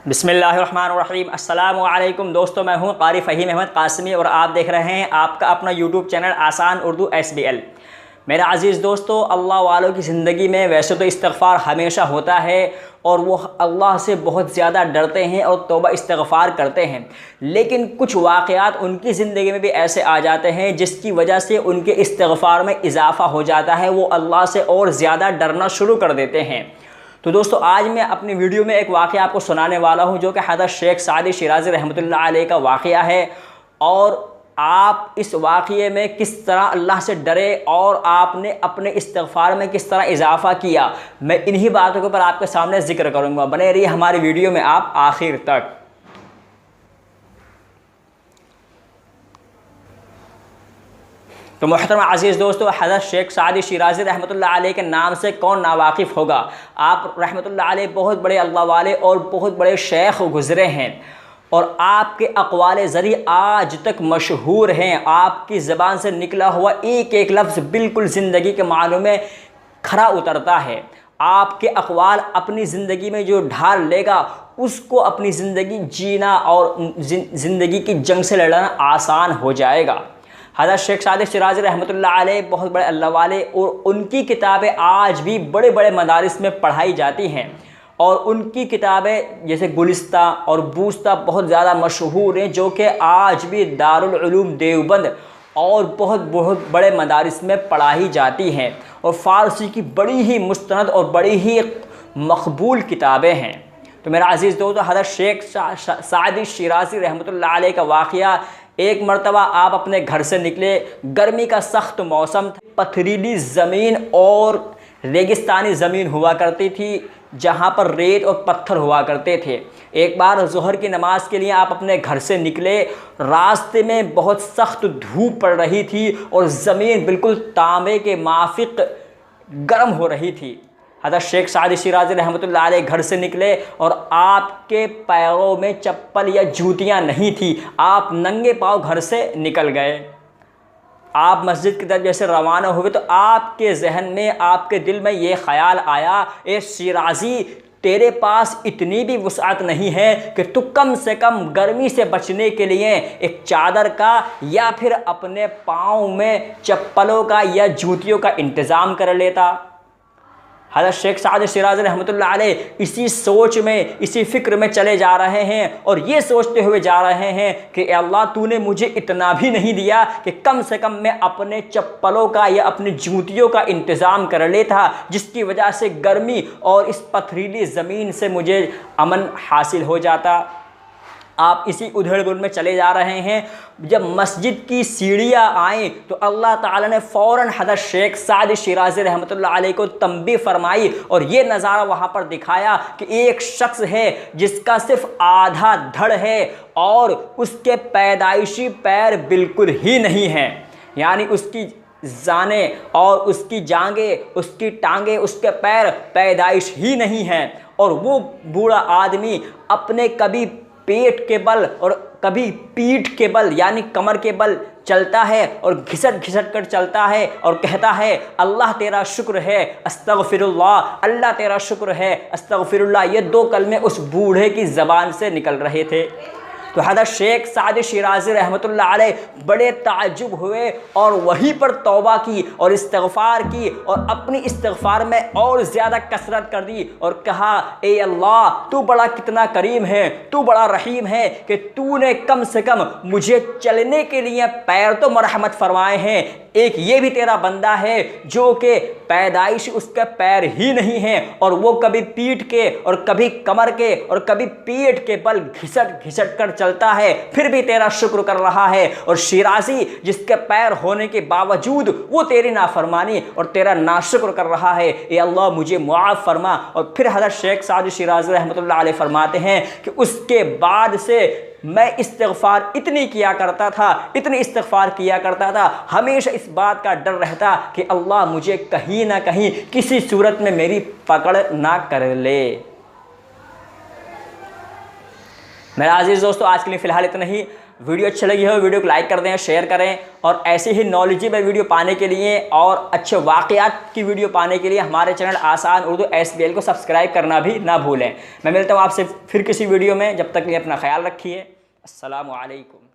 बिस्मिल्लाहिर्रहमानिर्रहीम। अस्सलामु अलैकुम दोस्तों, मैं हूं क़ारी फ़हीम अहमद कासमी और आप देख रहे हैं आपका अपना यूट्यूब चैनल आसान उर्दू SBL। मेरे अज़ीज़ दोस्तों, अल्लाह वालों की ज़िंदगी में वैसे तो इस्तिग़फ़ार हमेशा होता है और वो अल्लाह से बहुत ज़्यादा डरते हैं और तौबा इस्तिग़फ़ार करते हैं, लेकिन कुछ वाक़यात उनकी ज़िंदगी में भी ऐसे आ जाते हैं जिसकी वजह से उनके इस्तिग़फ़ार में इजाफ़ा हो जाता है, वो अल्लाह से और ज़्यादा डरना शुरू कर देते हैं। तो दोस्तों, आज मैं अपनी वीडियो में एक वाक़या आपको सुनाने वाला हूं जो कि हज़रत शेख सादी शिराज़ी रहमतुल्लाह अलैह का वाक़या है, और आप इस वाक़ये में किस तरह अल्लाह से डरे और आपने अपने इस्तिग़फ़ार में किस तरह इजाफ़ा किया, मैं इन्हीं बातों के ऊपर आपके सामने ज़िक्र करूँगा। बने रहिए हमारी वीडियो में आप आखिर तक। तो मोहतरम अज़ीज़ दोस्तों, हज़रत शेख सादी शिराज़ी रहमतुल्लाह अलैह के नाम से कौन नावाकिफ़ होगा। आप रहमतुल्लाह अलैह बहुत बड़े अल्लाह वाले और बहुत बड़े शेख गुज़रे हैं और आपके अक़वाले ज़री आज तक मशहूर हैं। आपकी ज़बान से निकला हुआ एक एक लफ्ज़ बिल्कुल ज़िंदगी के मानों में खरा उतरता है। आपके अक़वाल अपनी ज़िंदगी में जो ढाल लेगा उसको अपनी ज़िंदगी जीना और ज़िंदगी की जंग से लड़ना आसान हो जाएगा। हज़रत शेख सादी शिराज़ी रहमतुल्लाह अलैह बहुत बड़े अल्लाह वाले और उनकी किताबें आज भी बड़े बड़े मदारिस में पढ़ाई जाती हैं और उनकी किताबें जैसे गुलिस्ता और बूस्ता बहुत ज़्यादा मशहूर हैं, जो कि आज भी दारुल उलूम देवबंद और बहुत बड़े मदारिस में पढ़ाई जाती हैं और फ़ारसी की बड़ी ही मुस्तनद और बड़ी ही मकबूल किताबें हैं। तो मेरा अज़ीज़ दोस्तों, हज़रत शेख सादी शिराज़ी रहमतुल्लाह अलैह का वाक़या, एक मरतबा आप अपने घर से निकले, गर्मी का सख्त मौसम था, पथरीली ज़मीन और रेगिस्तानी ज़मीन हुआ करती थी जहाँ पर रेत और पत्थर हुआ करते थे। एक बार ज़ोहर की नमाज़ के लिए आप अपने घर से निकले, रास्ते में बहुत सख्त धूप पड़ रही थी और ज़मीन बिल्कुल तांबे के माफ़िक गर्म हो रही थी। हज़रत शेख सादी शिराज़ी रहमतुल्लाह अलैह घर से निकले और आपके पैरों में चप्पल या जूतियां नहीं थी, आप नंगे पाँव घर से निकल गए। आप मस्जिद की तरफ जैसे रवाना हुए तो आपके जहन में, आपके दिल में ये ख़याल आया, ए शिराज़ी, तेरे पास इतनी भी वुसअत नहीं है कि तू कम से कम गर्मी से बचने के लिए एक चादर का या फिर अपने पाँव में चप्पलों का या जूतियों का इंतज़ाम कर लेता। हज़रत शेख सादी शिराज़ी रहमतुल्लाह अलैह इसी सोच में, इसी फ़िक्र में चले जा रहे हैं और ये सोचते हुए जा रहे हैं कि अल्लाह, तूने मुझे इतना भी नहीं दिया कि कम से कम मैं अपने चप्पलों का या अपनी जूतियों का इंतज़ाम कर लेता, जिसकी वजह से गर्मी और इस पथरीली ज़मीन से मुझे अमन हासिल हो जाता। आप इसी उधेड़-बुन में चले जा रहे हैं। जब मस्जिद की सीढ़ियाँ आएँ तो अल्लाह ताला ने फ़ौरन हज़रत शेख सादी शिराज़ी रहमतुल्लाह अलैह को तंबीह फरमाई और ये नज़ारा वहाँ पर दिखाया कि एक शख्स है जिसका सिर्फ आधा धड़ है और उसके पैदाइशी पैर बिल्कुल ही नहीं हैं, यानी उसकी जाने और उसकी जांघें, उसकी टांगें, उसके पैर पैदाइश ही नहीं हैं। और वो बूढ़ा आदमी अपने कभी पेट के बल और कभी पीठ के बल यानी कमर के बल चलता है और घिसट घिसट कर चलता है और कहता है, अल्लाह तेरा शुक्र है, अस्तगफिरुल्लाह, अल्लाह तेरा शुक्र है, अस्तगफिरुल्लाह। ये दो कलमे उस बूढ़े की ज़बान से निकल रहे थे। तो हज़रत शेख सादी शिराज़ी रहमतुल्लाह अलैह बड़े ताज्जुब हुए और वहीं पर तौबा की और इस्तिग़फ़ार की और अपनी इस्तिग़फ़ार में और ज़्यादा कसरत कर दी और कहा, ए अल्लाह, तू बड़ा कितना करीम है, तू बड़ा रहीम है कि तूने कम से कम मुझे चलने के लिए पैर तो मरहमत फरमाए हैं। एक ये भी तेरा बंदा है जो कि पैदाइश उसके पैर ही नहीं हैं और वो कभी पीठ के और कभी कमर के और कभी पेट के बल घिसट घिसट कर चलता है, फिर भी तेरा शुक्र कर रहा है। और शिराज़ी, जिसके पैर होने के बावजूद वो तेरी नाफरमानी और तेरा नाशुक्र कर रहा है, ए अल्लाह मुझे मुआफ़ फरमा। और फिर हज़रत शेख सादी शिराज़ी रहमतुल्लाह अलैह फरमाते हैं कि उसके बाद से मैं इस्तिग़फ़ार इतनी किया करता था, इतनी इस्तिग़फ़ार किया करता था, हमेशा इस बात का डर रहता कि अल्लाह मुझे कहीं ना कहीं किसी सूरत में मेरी पकड़ ना कर ले। मेरा अज़ीज़ दोस्तों, आज के लिए फ़िलहाल इतना ही। वीडियो अच्छी लगी हो वीडियो को लाइक कर दें, शेयर करें, और ऐसे ही नॉलेजेबल वीडियो पाने के लिए और अच्छे वाक़यात की वीडियो पाने के लिए हमारे चैनल आसान उर्दू SBL को सब्सक्राइब करना भी ना भूलें। मैं मिलता हूँ आपसे फिर किसी वीडियो में, जब तक के लिए अपना ख्याल रखिए। अस्सलामु अलैकुम।